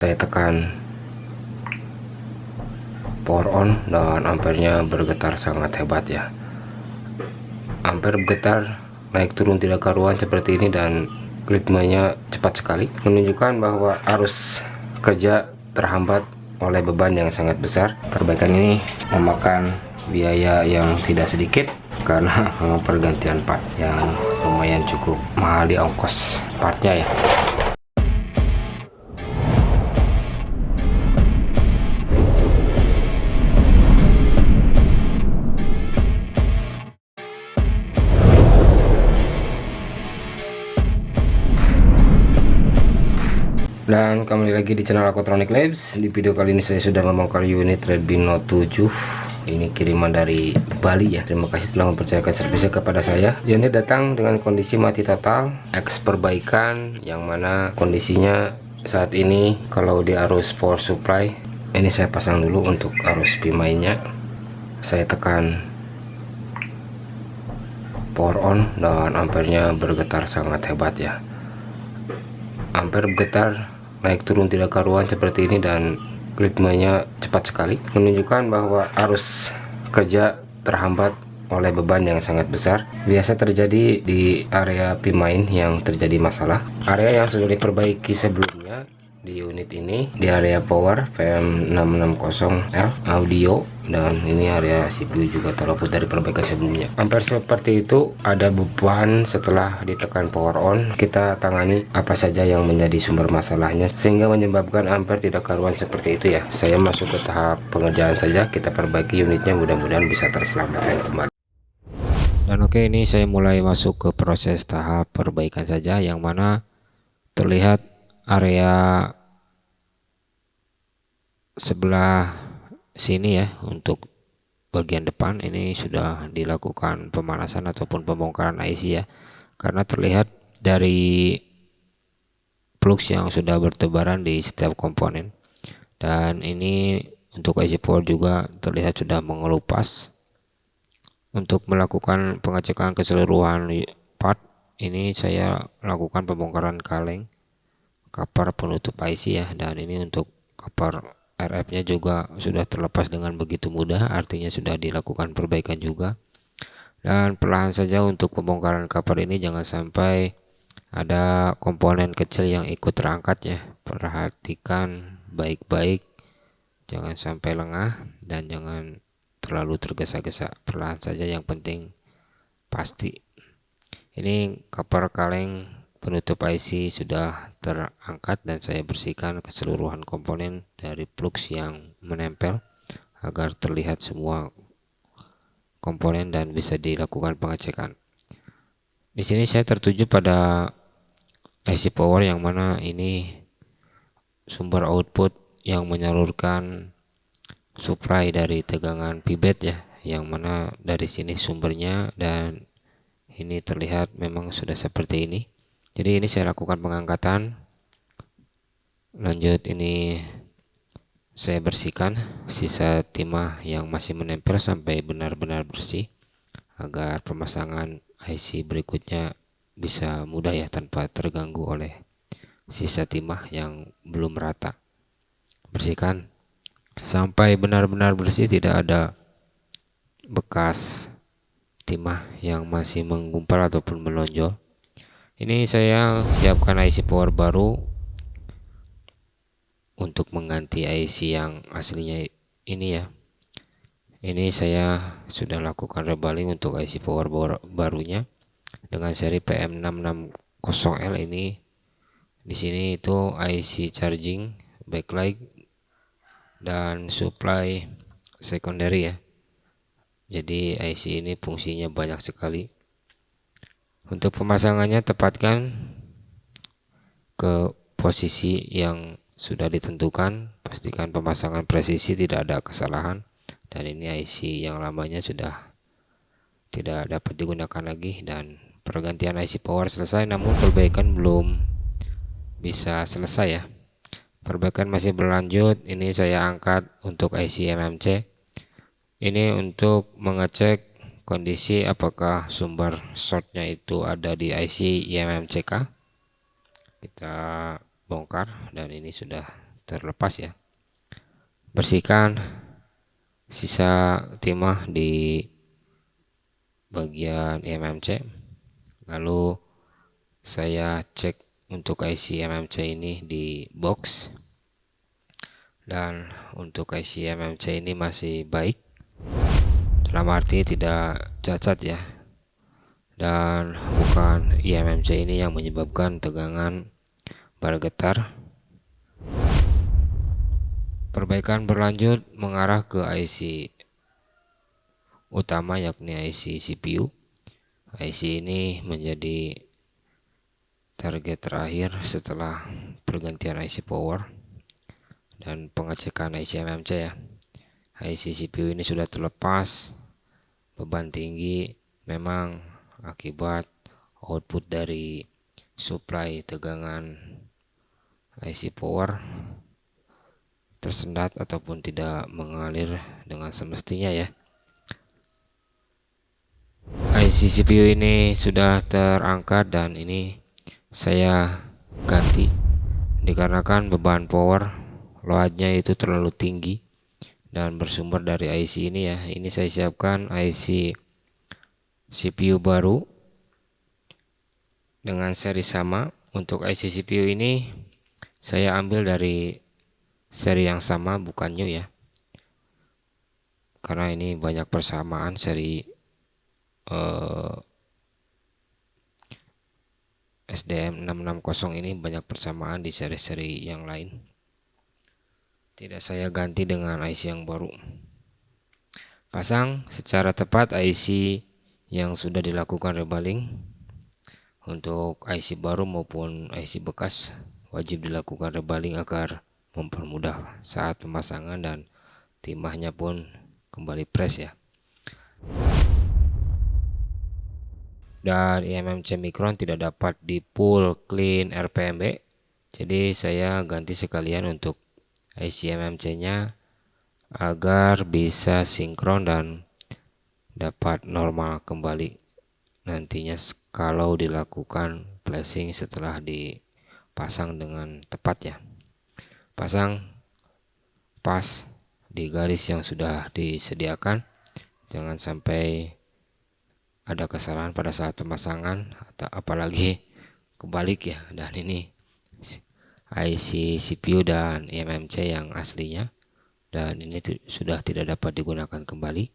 Saya tekan power on dan ampernya bergetar sangat hebat ya. Ampere bergetar naik turun tidak karuan seperti ini dan ritmenya cepat sekali, menunjukkan bahwa arus kerja terhambat oleh beban yang sangat besar. Perbaikan ini memakan biaya yang tidak sedikit karena pergantian part yang lumayan cukup mahal di ongkos partnya ya. Dan kembali lagi di channel Aquatronic Labs. Di video kali ini saya sudah membongkar unit Redmi Note 7. Ini kiriman dari Bali ya. Terima kasih telah mempercayakan servisnya kepada saya. Unit datang dengan kondisi mati total, X perbaikan, yang mana kondisinya saat ini kalau di arus power supply, ini saya pasang dulu untuk arus P-mainnya. Saya tekan power on dan ampernya bergetar sangat hebat ya. Ampere bergetar naik turun tidak karuan seperti ini dan ritmenya cepat sekali, menunjukkan bahwa arus kerja terhambat oleh beban yang sangat besar. Biasa terjadi di area P-main yang terjadi masalah. Area yang sudah diperbaiki sebelumnya di unit ini, di area power PM660L audio, dan ini area CPU juga terluput dari perbaikan sebelumnya. Hampir seperti itu, ada beban setelah ditekan power on, kita tangani apa saja yang menjadi sumber masalahnya sehingga menyebabkan ampere tidak karuan seperti itu ya. Saya masuk ke tahap pengerjaan saja, kita perbaiki unitnya, mudah-mudahan bisa terselamatkan kembali. Dan oke, ini saya mulai masuk ke proses tahap perbaikan saja, yang mana terlihat area sebelah sini ya, untuk bagian depan ini sudah dilakukan pemanasan ataupun pembongkaran IC ya, karena terlihat dari plugs yang sudah bertebaran di setiap komponen. Dan ini untuk IC power juga terlihat sudah mengelupas. Untuk melakukan pengecekan keseluruhan part, ini saya lakukan pembongkaran kaleng cover penutup IC ya, dan ini untuk cover RF-nya juga sudah terlepas dengan begitu mudah, artinya sudah dilakukan perbaikan juga. Dan perlahan saja untuk pembongkaran cover ini jangan sampai ada komponen kecil yang ikut terangkat ya. Perhatikan baik-baik, jangan sampai lengah dan jangan terlalu tergesa-gesa. Perlahan saja, yang penting pasti. Ini cover kaleng penutup IC sudah terangkat dan saya bersihkan keseluruhan komponen dari plugs yang menempel agar terlihat semua komponen dan bisa dilakukan pengecekan. Di sini saya tertuju pada IC power, yang mana ini sumber output yang menyalurkan supply dari tegangan pibet ya, yang mana dari sini sumbernya, dan ini terlihat memang sudah seperti ini. Jadi ini saya lakukan pengangkatan. Lanjut, ini saya bersihkan sisa timah yang masih menempel sampai benar-benar bersih, agar pemasangan IC berikutnya bisa mudah ya, tanpa terganggu oleh sisa timah yang belum rata. Bersihkan sampai benar-benar bersih, tidak ada bekas timah yang masih menggumpal ataupun melonjol. Ini saya siapkan IC power baru untuk mengganti IC yang aslinya ini ya. Ini saya sudah lakukan rebaling untuk IC power barunya dengan seri PM660L ini. Di sini itu IC charging, backlight, dan supply secondary ya. Jadi IC ini fungsinya banyak sekali. Untuk pemasangannya, tepatkan ke posisi yang sudah ditentukan, pastikan pemasangan presisi, tidak ada kesalahan. Dan ini IC yang lamanya sudah tidak dapat digunakan lagi, dan pergantian IC power selesai, namun perbaikan belum bisa selesai ya. Perbaikan masih berlanjut. Ini saya angkat untuk IC MMC. Ini untuk mengecek kondisi apakah sumber shortnya itu ada di IC IMMCK. Kita bongkar dan ini sudah terlepas ya. Bersihkan sisa timah di bagian MMC, lalu saya cek untuk IC MMC ini di box, dan untuk IC MMC ini masih baik, dalam arti tidak cacat ya, dan bukan IMMC ini yang menyebabkan tegangan bergetar. Perbaikan berlanjut mengarah ke IC utama, yakni IC CPU. IC ini menjadi target terakhir setelah pergantian IC power dan pengecekan IC MMC ya. IC CPU ini sudah terlepas beban tinggi, memang akibat output dari supply tegangan IC power tersendat ataupun tidak mengalir dengan semestinya ya. IC CPU ini sudah terangkat dan ini saya ganti dikarenakan beban power loadnya itu terlalu tinggi dan bersumber dari IC ini ya. Ini saya siapkan IC CPU baru dengan seri sama. Untuk IC CPU ini saya ambil dari seri yang sama, bukan new ya, karena ini banyak persamaan. Seri SDM 660 ini banyak persamaan di seri-seri yang lain. Tidak saya ganti dengan IC yang baru. Pasang secara tepat IC yang sudah dilakukan rebaling. Untuk IC baru maupun IC bekas wajib dilakukan rebaling agar mempermudah saat pemasangan dan timahnya pun kembali press ya. Dan IMMC Micron tidak dapat di full clean RPMB, jadi saya ganti sekalian untuk IC MMC nya agar bisa sinkron dan dapat normal kembali nantinya kalau dilakukan flashing setelah dipasang dengan tepat ya. Pasang pas di garis yang sudah disediakan, jangan sampai ada kesalahan pada saat pemasangan atau apalagi kebalik ya. Dan ini IC CPU dan IMMC yang aslinya, dan ini sudah tidak dapat digunakan kembali.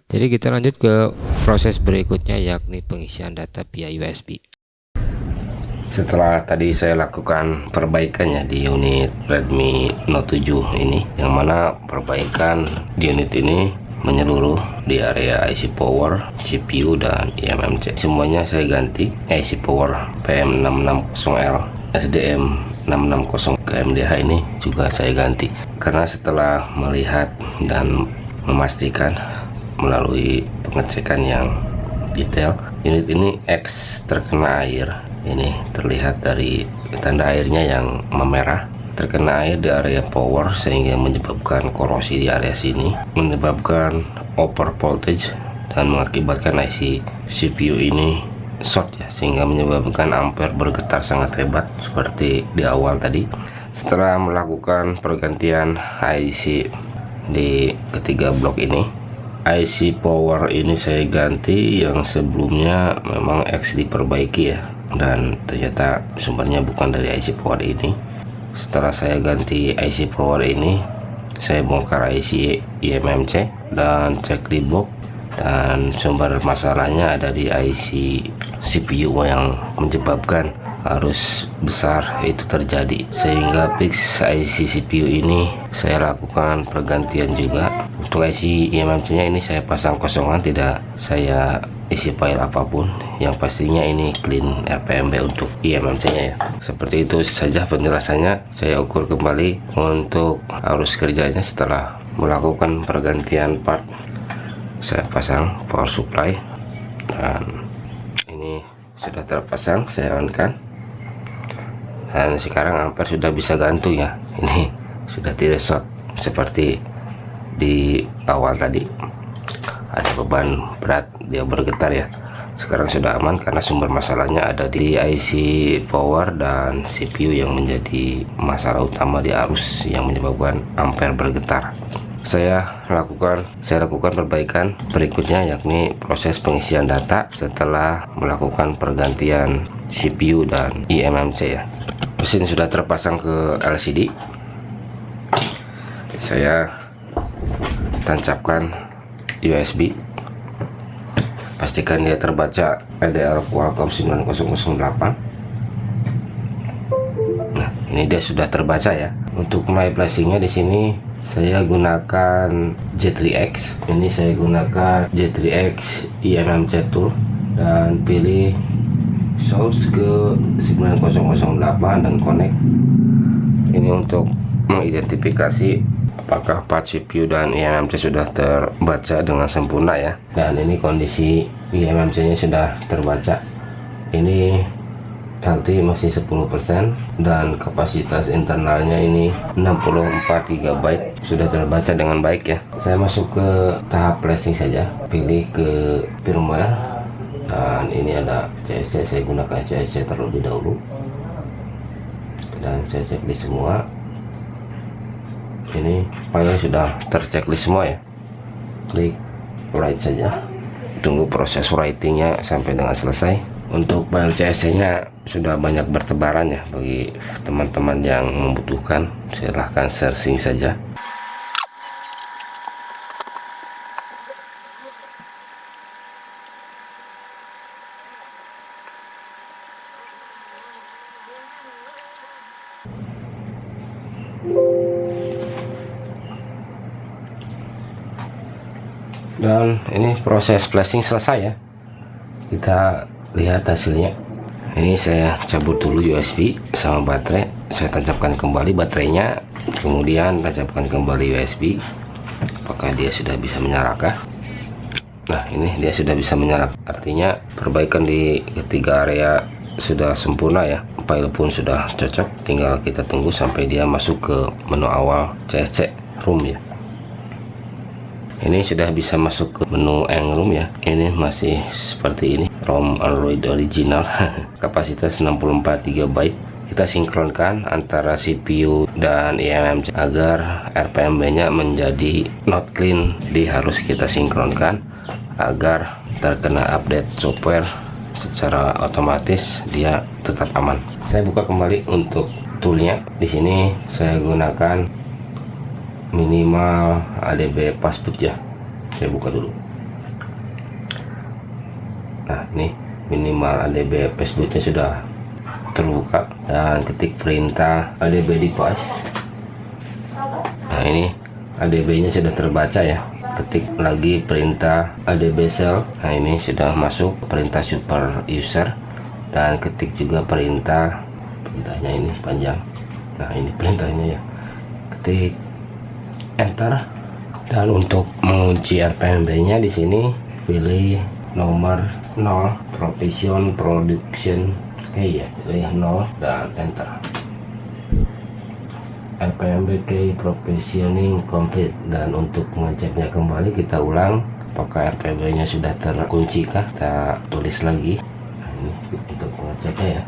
Jadi kita lanjut ke proses berikutnya, yakni pengisian data via USB. Setelah tadi saya lakukan perbaikannya di unit Redmi Note 7 ini, yang mana perbaikan di unit ini menyeluruh di area IC power, CPU dan IMMC. Semuanya saya ganti. IC power PM660L, SDM 660 KMDH ini juga saya ganti, karena setelah melihat dan memastikan melalui pengecekan yang detail, unit ini X terkena air. Ini terlihat dari tanda airnya yang memerah, terkena air di area power sehingga menyebabkan korosi di area sini, menyebabkan over voltage dan mengakibatkan IC CPU ini short ya, sehingga menyebabkan ampere bergetar sangat hebat seperti di awal tadi. Setelah melakukan pergantian IC di ketiga blok ini, IC power ini saya ganti, yang sebelumnya memang X diperbaiki ya, dan ternyata sumbernya bukan dari IC power ini. Setelah saya ganti IC power ini, saya bongkar IC IMMC dan cek di box, dan sumber masalahnya ada di IC CPU yang menyebabkan arus besar itu terjadi, sehingga fix IC CPU ini saya lakukan pergantian juga. Untuk IC IMMC nya ini saya pasang kosongan, tidak saya isi file apapun, yang pastinya ini clean RPMB untuk IMMC nya ya. Seperti itu saja penjelasannya. Saya ukur kembali untuk arus kerjanya setelah melakukan pergantian part. Saya pasang power supply dan ini sudah terpasang, saya on kan, dan sekarang ampere sudah bisa gantung ya. Ini sudah tidak short seperti di awal tadi, ada beban berat dia bergetar ya. sekarang sudah aman karena sumber masalahnya ada di IC power dan CPU yang menjadi masalah utama di arus yang menyebabkan ampere bergetar. Saya lakukan perbaikan berikutnya, yakni proses pengisian data setelah melakukan pergantian CPU dan eMMC ya. Mesin sudah terpasang ke LCD. Saya tancapkan USB. Pastikan dia terbaca EDR Qualcomm 9008. Nah, ini dia sudah terbaca ya. Untuk mulai flashingnya di sini saya gunakan J3X. Ini saya gunakan J3X eMMC tool dan pilih source ke 9008 dan connect. Ini untuk mengidentifikasi apakah part CPU dan eMMC sudah terbaca dengan sempurna ya. Dan ini kondisi eMMC nya sudah terbaca. Ini LT masih 10% dan kapasitas internalnya ini 64 GB, sudah terbaca dengan baik ya. Saya masuk ke tahap flashing saja, pilih ke firmware dan ini ada CSC. Saya gunakan CSC terlebih dahulu dan saya checklist semua. Ini file sudah terchecklist semua ya. Klik write saja, tunggu proses writingnya sampai dengan selesai. Untuk file CSC nya sudah banyak bertebaran ya, bagi teman-teman yang membutuhkan silahkan searching saja. Dan ini proses flashing selesai ya. Kita lihat hasilnya. Ini saya cabut dulu USB sama baterai, saya tancapkan kembali baterainya, kemudian tancapkan kembali USB. Apakah dia sudah bisa menyala? Nah, ini dia sudah bisa menyala, artinya perbaikan di ketiga area sudah sempurna ya. File pun sudah cocok, tinggal kita tunggu sampai dia masuk ke menu awal CSC room ya. Ini sudah bisa masuk ke menu Engroom ya. Ini masih seperti ini, ROM Android original. Kapasitas 64 GB. Kita sinkronkan antara CPU dan eMMC agar RPMB nya menjadi not clean. Harus kita sinkronkan agar terkena update software secara otomatis dia tetap aman. Saya buka kembali untuk toolnya. Di sini saya gunakan minimal ADB passboot ya. Saya buka dulu. Nah, ini minimal ADB passbootnya sudah terbuka dan ketik perintah ADB device. Nah, ini ADB nya sudah terbaca ya. Ketik lagi perintah ADB cell. Nah, ini sudah masuk perintah super user dan ketik juga perintahnya ini panjang. Nah, ini perintahnya ya. Ketik enter dan untuk mengunci RPMB nya di sini pilih nomor 0 provision production key ya, pilih 0 dan enter. RPMB key provisioning complete, dan untuk mengeceknya kembali kita ulang apakah RPMB nya sudah terkunci kah, kita tulis lagi. Nah, ini untuk mengeceknya ya.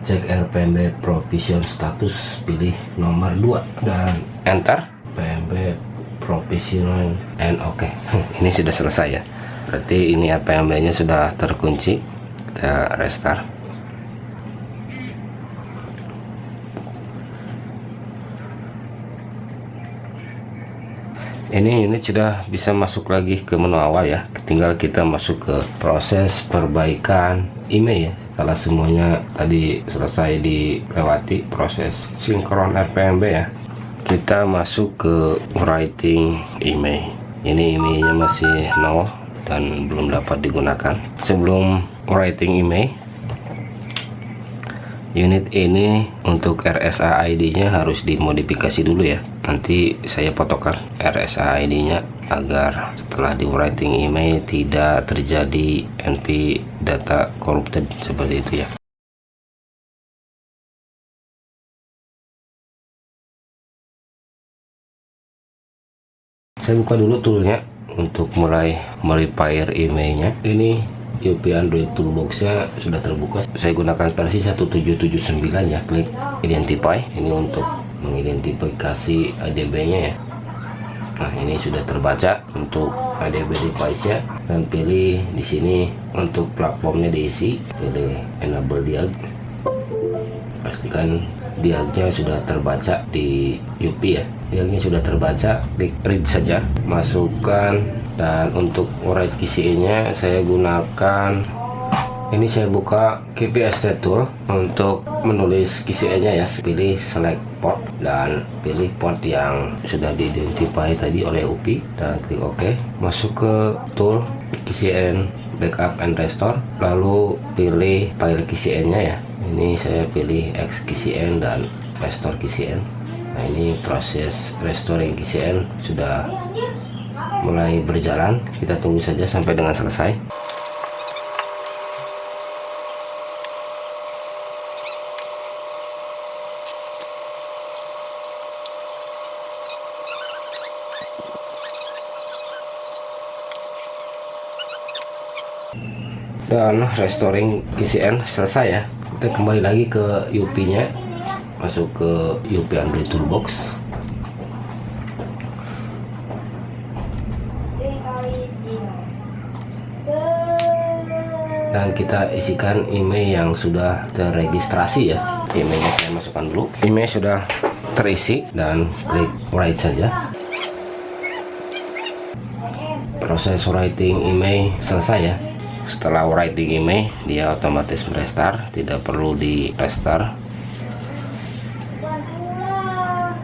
Cek RPMB provision status, pilih nomor 2 dan enter. RPMB provisioning and oke. Ini sudah selesai ya. Berarti ini RPMB nya sudah terkunci. Kita restart. Ini unit sudah bisa masuk lagi ke menu awal ya. Tinggal kita masuk ke proses perbaikan IMEI ya. Setelah semuanya tadi selesai dilewati proses sinkron RPMB ya, kita masuk ke writing IMEI. Ini IMEI-nya masih 0 dan belum dapat digunakan. Sebelum writing IMEI, unit ini untuk RSA ID-nya harus dimodifikasi dulu ya. Nanti saya fotokan RSA ID-nya agar setelah di writing IMEI tidak terjadi NP data corrupted seperti itu ya. Saya buka dulu toolnya. untuk mulai merepair emailnya. Ini UP Android Toolbox-nya sudah terbuka. Saya gunakan versi 1779 ya. Klik identify. Ini untuk mengidentifikasi ADB-nya ya. Nah, ini sudah terbaca untuk ADB device-nya, dan pilih di sini untuk platformnya diisi, pilih enable diag. Pastikan diagnya sudah terbaca di UP ya. Diagnya sudah terbaca, klik read saja, masukkan, dan untuk write KCE-nya saya gunakan ini. Saya buka KPST tool untuk menulis KCE-nya ya. Pilih select port dan pilih port yang sudah diidentifikasi tadi oleh UP dan klik OK. Masuk ke tool KCN backup and restore, lalu pilih file KCN-nya ya. Ini saya pilih XKCN dan restore KCN. Nah, ini proses restoring KCN sudah mulai berjalan. Kita tunggu saja sampai dengan selesai. Dan restoring KCN selesai ya. Kita kembali lagi ke UP nya, masuk ke UP Android Toolbox, dan kita isikan email yang sudah terregistrasi ya. Emailnya saya masukkan dulu. Email sudah terisi dan klik write saja. Proses writing email selesai ya. Setelah writing email, dia otomatis merestart, tidak perlu di restart.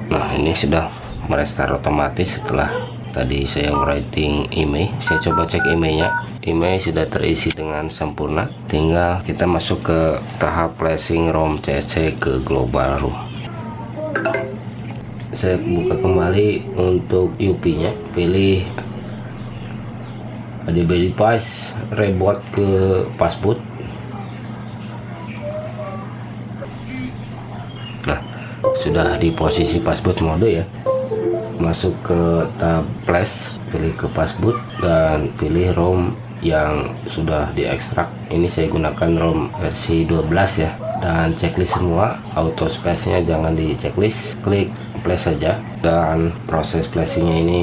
Nah, ini sudah merestart otomatis setelah tadi saya writing email. Saya coba cek emailnya. Email sudah terisi dengan sempurna. Tinggal kita masuk ke tahap flashing ROM CSC ke global room. Saya buka kembali untuk UP-nya, pilih ADB device, reboot ke passboot. Nah, sudah di posisi passboot mode ya. Masuk ke tab flash, pilih ke passboot dan pilih ROM yang sudah diekstrak. Ini saya gunakan ROM versi 12 ya. Dan checklist semua, auto space nya jangan di checklist, klik flash saja. Dan proses flashingnya ini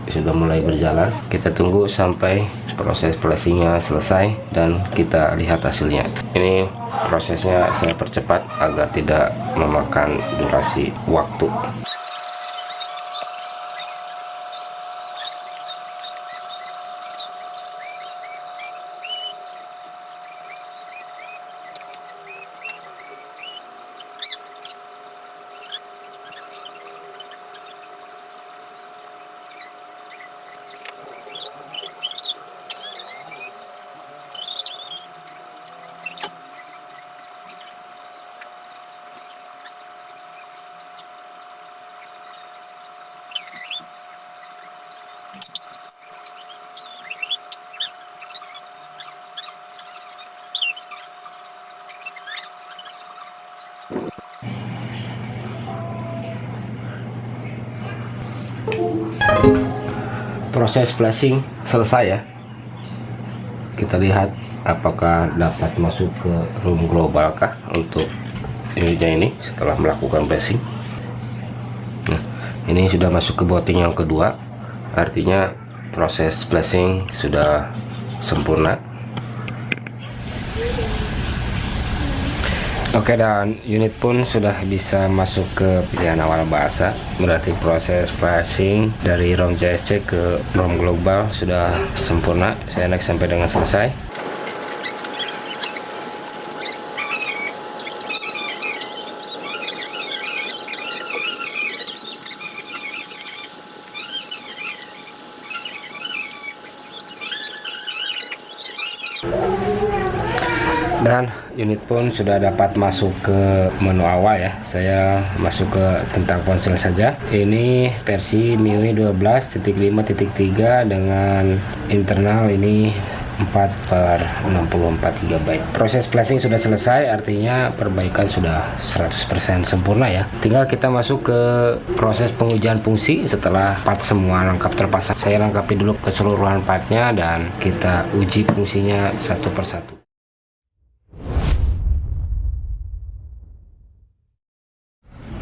sudah mulai berjalan. Kita tunggu sampai proses flashingnya selesai dan kita lihat hasilnya. Ini prosesnya saya percepat agar tidak memakan durasi waktu. Proses flashing selesai ya. Kita lihat apakah dapat masuk ke room global kah untuk unitnya ini setelah melakukan flashing. Nah, ini sudah masuk ke booting yang kedua, artinya proses flashing sudah sempurna. Oke, dan unit pun sudah bisa masuk ke pilihan awal bahasa. Berarti proses flashing dari ROM CSC ke ROM global sudah sempurna. Saya next sampai dengan selesai. Dan unit pun sudah dapat masuk ke menu awal ya. Saya masuk ke tentang ponsel saja. Ini versi MIUI 12.5.3 dengan internal ini 4/64 GB. Proses flashing sudah selesai, artinya perbaikan sudah 100% sempurna ya. Tinggal kita masuk ke proses pengujian fungsi setelah part semua lengkap terpasang. Saya lengkapi dulu keseluruhan partnya dan kita uji fungsinya satu persatu.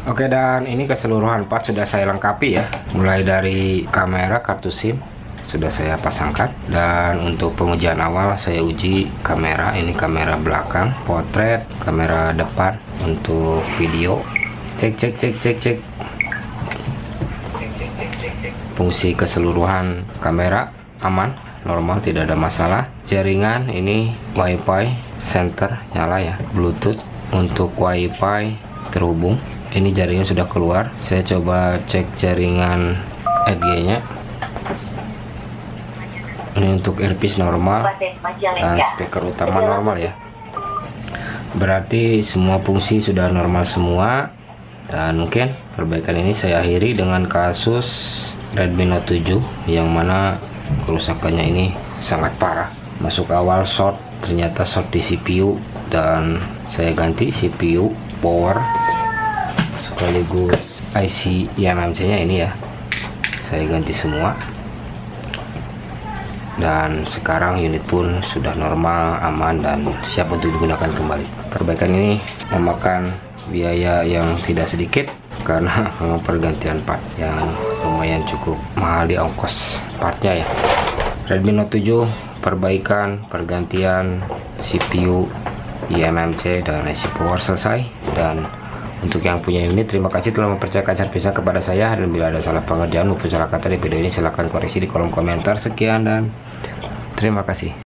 Oke, dan ini keseluruhan part sudah saya lengkapi ya. Mulai dari kamera, kartu SIM sudah saya pasangkan, dan untuk pengujian awal saya uji kamera. Ini kamera belakang, potret, kamera depan untuk video. Cek. Fungsi keseluruhan kamera aman, normal, tidak ada masalah. Jaringan ini WiFi center nyala ya, Bluetooth. Untuk WiFi terhubung. Ini jaringan sudah keluar. Saya coba cek jaringan RG-nya. Ini untuk earpiece normal dan speaker utama normal ya. Berarti semua fungsi sudah normal semua. Dan mungkin perbaikan ini saya akhiri dengan kasus Redmi Note 7 yang mana kerusakannya ini sangat parah. Masuk awal short, ternyata short di CPU, dan saya ganti CPU, power, sekaligus IC eMMC nya ini ya, saya ganti semua, dan sekarang unit pun sudah normal, aman, dan siap untuk digunakan kembali. Perbaikan ini memakan biaya yang tidak sedikit karena memang pergantian part yang lumayan cukup mahal di ongkos partnya ya. Redmi Note 7 perbaikan, pergantian CPU, eMMC, dan IC power selesai. Dan untuk yang punya unit, terima kasih telah mempercayakan servisnya kepada saya, dan bila ada salah pengerjaan maupun salah kata di video ini silahkan koreksi di kolom komentar. Sekian dan terima kasih.